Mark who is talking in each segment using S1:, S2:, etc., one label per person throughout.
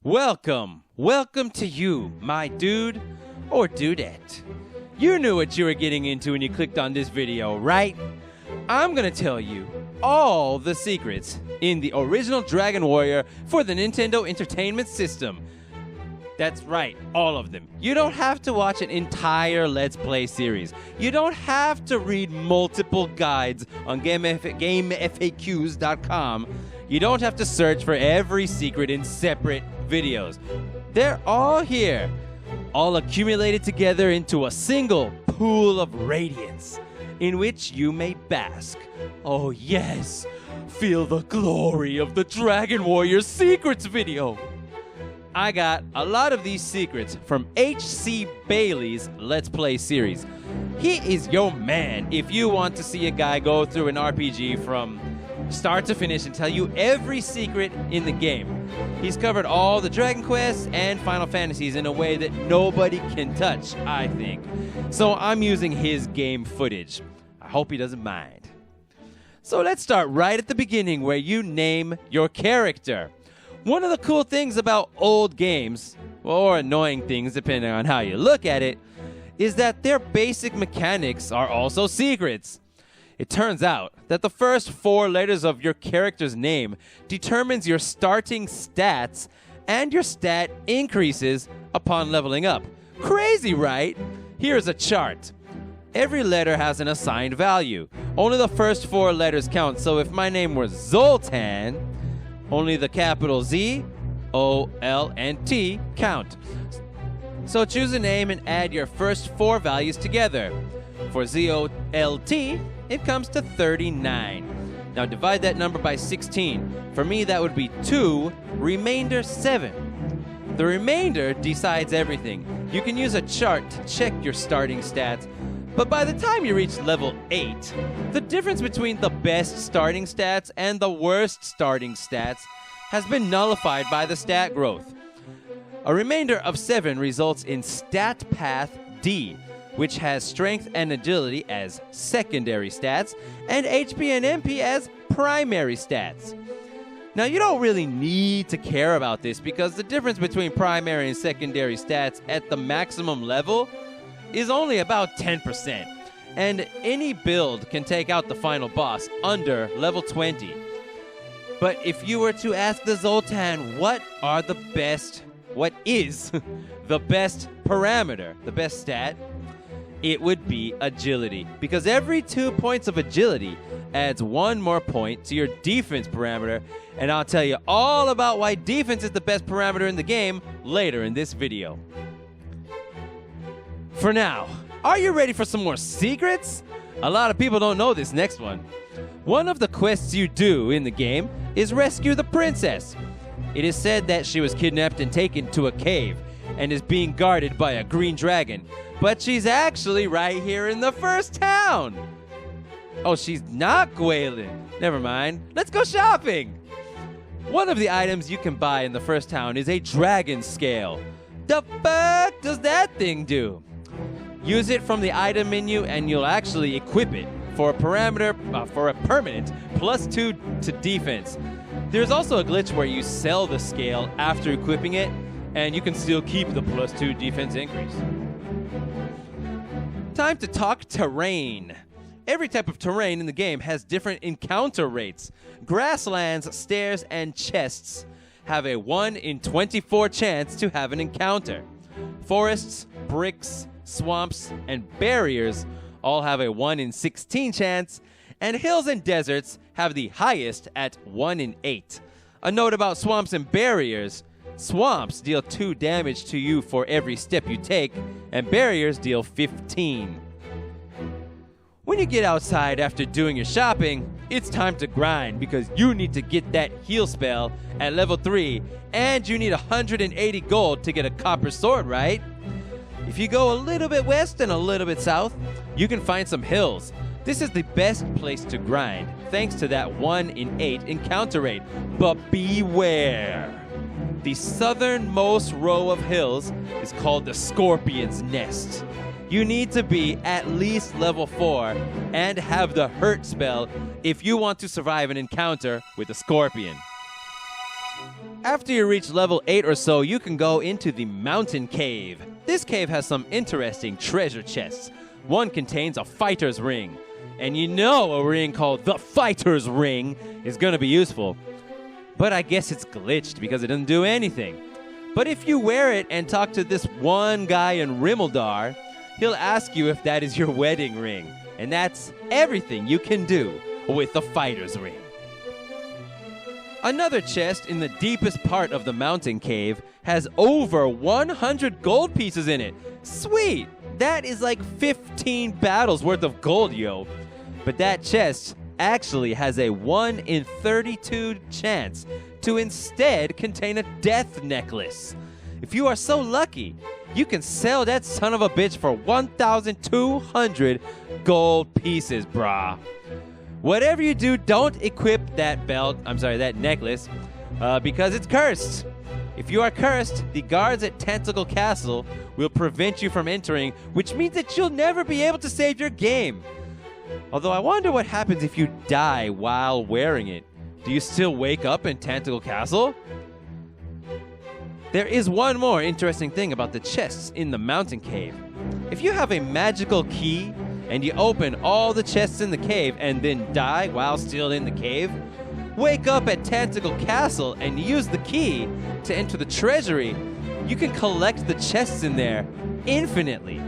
S1: Welcome to you, my dude or dudette. You knew what you were getting into when you clicked on this video, right? I'm gonna tell you all the secrets in the original Dragon Warrior for the Nintendo Entertainment System. That's right, all of them. You don't have to watch an entire Let's Play series. You don't have to read multiple guides on GameFAQs.com. You don't have to search for every secret in separate videos. They're all here, all accumulated together into a single pool of radiance in which you may bask. Oh yes, feel the glory of the Dragon Warrior Secrets video. I got a lot of these secrets from H.C. Bailey's Let's Play series. He is your man if you want to see a guy go through an RPG from start to finish and tell you every secret in the game. He's covered all the Dragon Quests and Final Fantasies in a way that nobody can touch, I think. So I'm using his game footage. I hope he doesn't mind. So let's start right at the beginning where you name your character. One of the cool things about old games, or annoying things depending on how you look at it, is that their basic mechanics are also secrets. It turns out that the first 4 letters of your character's name determines your starting stats, and your stat increases upon leveling up. Crazy, right? Here's a chart. Every letter has an assigned value. Only the first 4 letters count, so if my name were Zoltan, only the capital Z, O, L, and T count. So choose a name and add your first 4 values together. For Z-O-L-T, it comes to 39. Now divide that number by 16. For me, that would be 2, remainder 7. The remainder decides everything. You can use a chart to check your starting stats, but by the time you reach level 8, the difference between the best starting stats and the worst starting stats has been nullified by the stat growth. A remainder of 7 results in Stat Path D, which has strength and agility as secondary stats, and HP and MP as primary stats. Now, you don't really need to care about this because the difference between primary and secondary stats at the maximum level is only about 10%, and any build can take out the final boss under level 20. But if you were to ask the Zoltan what is the best parameter, the best stat, it would be agility, because every 2 points of agility adds 1 more point to your defense parameter, and I'll tell you all about why defense is the best parameter in the game later in this video. For now, are you ready for some more secrets? A lot of people don't know this next one. One of the quests you do in the game is rescue the princess. It is said that she was kidnapped and taken to a cave and is being guarded by a green dragon, but she's actually right here in the first town. Oh, she's not Gwaelin. Never mind. Let's go shopping. One of the items you can buy in the first town is a dragon scale. The fuck does that thing do? Use it from the item menu and you'll actually equip it for a permanent +2 to defense. There's also a glitch where you sell the scale after equipping it, and you can still keep the +2 defense increase. Time to talk terrain. Every type of terrain in the game has different encounter rates. Grasslands, stairs, and chests have a 1 in 24 chance to have an encounter. Forests, bricks, swamps, and barriers all have a 1 in 16 chance, and hills and deserts have the highest at 1 in 8. A note about swamps and barriers: swamps deal 2 damage to you for every step you take, and barriers deal 15. When you get outside after doing your shopping, it's time to grind because you need to get that heal spell at level 3, and you need 180 gold to get a copper sword, right? If you go a little bit west and a little bit south, you can find some hills. This is the best place to grind, thanks to that 1 in 8 encounter rate. But beware! The southernmost row of hills is called the Scorpion's Nest. You need to be at least level 4 and have the hurt spell if you want to survive an encounter with a scorpion. After you reach level 8 or so, you can go into the Mountain Cave. This cave has some interesting treasure chests. One contains a fighter's ring. And you know a ring called the Fighter's Ring is going to be useful. But I guess it's glitched because it doesn't do anything. But if you wear it and talk to this one guy in Rimeldar, he'll ask you if that is your wedding ring. And that's everything you can do with the Fighter's Ring. Another chest in the deepest part of the mountain cave has over 100 gold pieces in it. Sweet! That is like 15 battles worth of gold, yo. But that chest actually has a 1 in 32 chance to instead contain a death necklace. If you are so lucky, you can sell that son of a bitch for 1,200 gold pieces, brah. Whatever you do, don't equip that necklace, because it's cursed. If you are cursed, the guards at Tentacle Castle will prevent you from entering, which means that you'll never be able to save your game. Although I wonder what happens if you die while wearing it. Do you still wake up in Tentacle Castle? There is one more interesting thing about the chests in the mountain cave. If you have a magical key and you open all the chests in the cave and then die while still in the cave, wake up at Tentacle Castle and use the key to enter the treasury, you can collect the chests in there infinitely.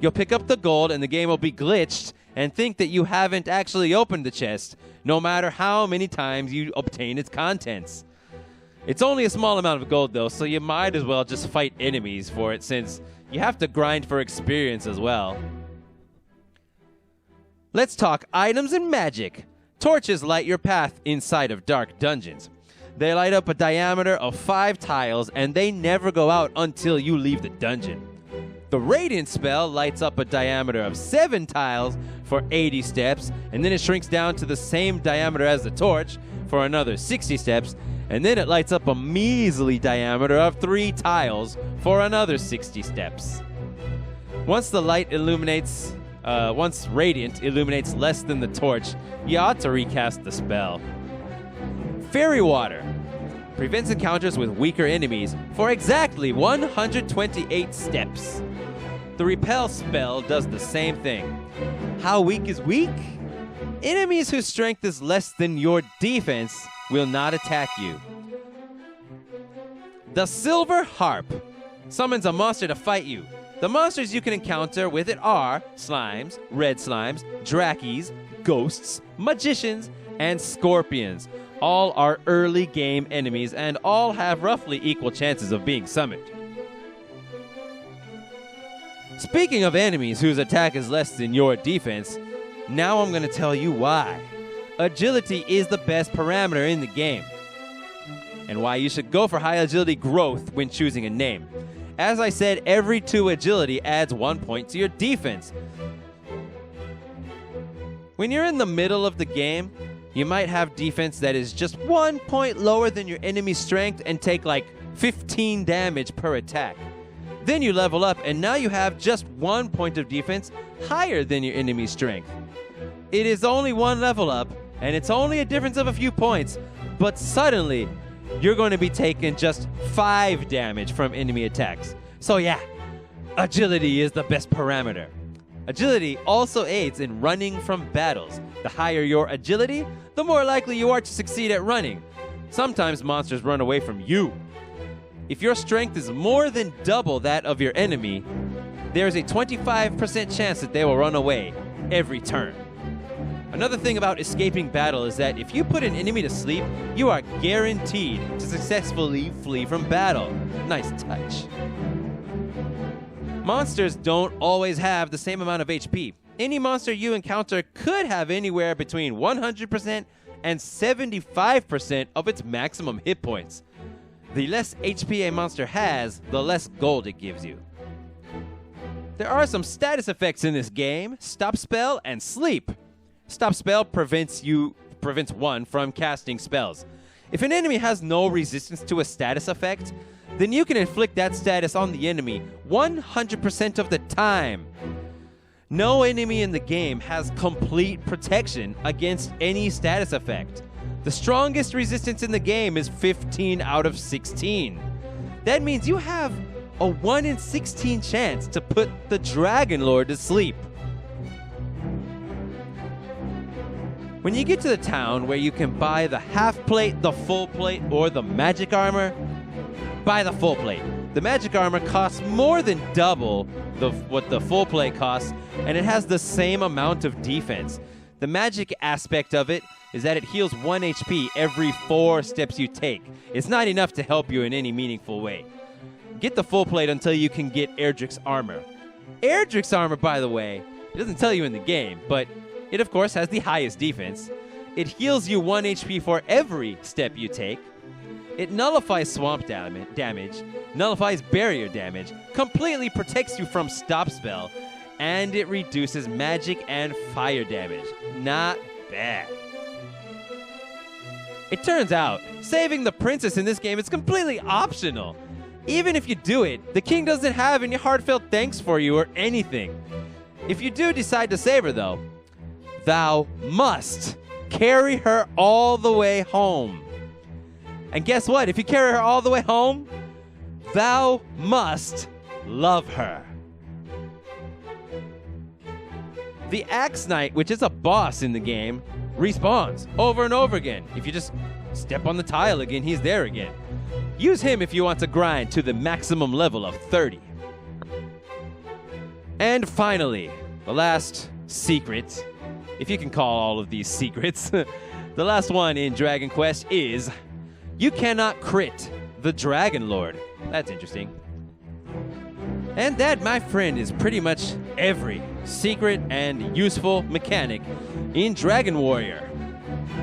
S1: You'll pick up the gold and the game will be glitched and think that you haven't actually opened the chest, no matter how many times you obtain its contents. It's only a small amount of gold though, so you might as well just fight enemies for it since you have to grind for experience as well. Let's talk items and magic. Torches light your path inside of dark dungeons. They light up a diameter of 5 tiles and they never go out until you leave the dungeon. The Radiant spell lights up a diameter of 7 tiles for 80 steps, and then it shrinks down to the same diameter as the torch for another 60 steps, and then it lights up a measly diameter of 3 tiles for another 60 steps. Once Radiant illuminates less than the torch, you ought to recast the spell. Fairy Water prevents encounters with weaker enemies for exactly 128 steps. The Repel spell does the same thing. How weak is weak? Enemies whose strength is less than your defense will not attack you. The Silver Harp summons a monster to fight you. The monsters you can encounter with it are slimes, red slimes, drakies, ghosts, magicians, and scorpions. All are early game enemies and all have roughly equal chances of being summoned. Speaking of enemies whose attack is less than your defense, now I'm going to tell you why. Agility is the best parameter in the game, and why you should go for high agility growth when choosing a name. As I said, every 2 agility adds 1 point to your defense. When you're in the middle of the game, you might have defense that is just 1 point lower than your enemy's strength and take like 15 damage per attack. Then you level up and now you have just 1 point of defense higher than your enemy's strength. It is only 1 level up and it's only a difference of a few points, but suddenly you're going to be taking just 5 damage from enemy attacks. So yeah, agility is the best parameter. Agility also aids in running from battles. The higher your agility, the more likely you are to succeed at running. Sometimes monsters run away from you. If your strength is more than double that of your enemy, there's a 25% chance that they will run away every turn. Another thing about escaping battle is that if you put an enemy to sleep, you are guaranteed to successfully flee from battle. Nice touch. Monsters don't always have the same amount of HP. Any monster you encounter could have anywhere between 100% and 75% of its maximum hit points. The less HP a monster has, the less gold it gives you. There are some status effects in this game: Stop Spell and Sleep. Stop Spell prevents one from casting spells. If an enemy has no resistance to a status effect, then you can inflict that status on the enemy 100% of the time. No enemy in the game has complete protection against any status effect. The strongest resistance in the game is 15 out of 16. That means you have a 1 in 16 chance to put the Dragon Lord to sleep. When you get to the town where you can buy the half plate, the full plate, or the magic armor, buy the full plate. The magic armor costs more than double what the full plate costs, and it has the same amount of defense. The magic aspect of it is that it heals 1 HP every 4 steps you take. It's not enough to help you in any meaningful way. Get the full plate until you can get Erdrick's armor. Erdrick's armor, by the way, it doesn't tell you in the game, but it of course has the highest defense. It heals you 1 HP for every step you take. It nullifies swamp damage, nullifies barrier damage, completely protects you from stop spell, and it reduces magic and fire damage. Not bad. It turns out, saving the princess in this game is completely optional. Even if you do it, the king doesn't have any heartfelt thanks for you or anything. If you do decide to save her though, thou must carry her all the way home. And guess what? If you carry her all the way home, thou must love her. The Axe Knight, which is a boss in the game, respawns over and over again. If you just step on the tile again, he's there again. Use him if you want to grind to the maximum level of 30. And finally, the last secret, if you can call all of these secrets, the last one in Dragon Quest is you cannot crit the Dragon Lord. That's interesting. And that, my friend, is pretty much every secret and useful mechanic in Dragon Warrior.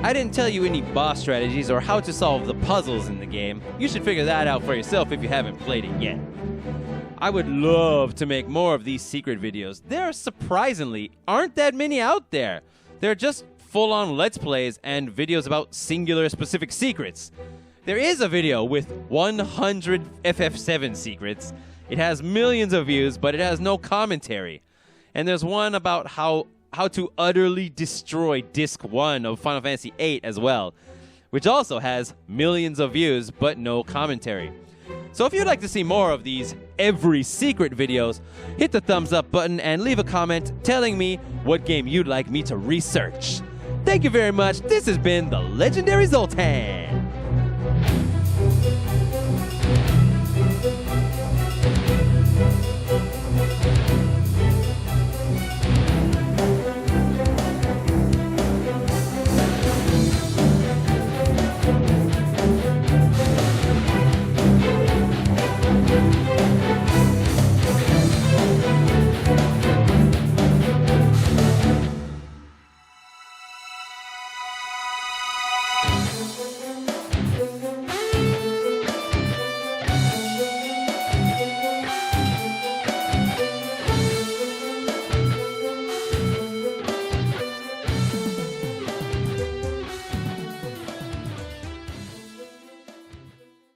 S1: I didn't tell you any boss strategies or how to solve the puzzles in the game. You should figure that out for yourself if you haven't played it yet. I would love to make more of these secret videos. There surprisingly aren't that many out there. They're just full-on Let's Plays and videos about singular specific secrets. There is a video with 100 FF7 secrets. It has millions of views, but it has no commentary. And there's one about how to utterly destroy Disc 1 of Final Fantasy VIII as well, which also has millions of views, but no commentary. So if you'd like to see more of these every secret videos, hit the thumbs up button and leave a comment telling me what game you'd like me to research. Thank you very much. This has been the Legendary Zoltan.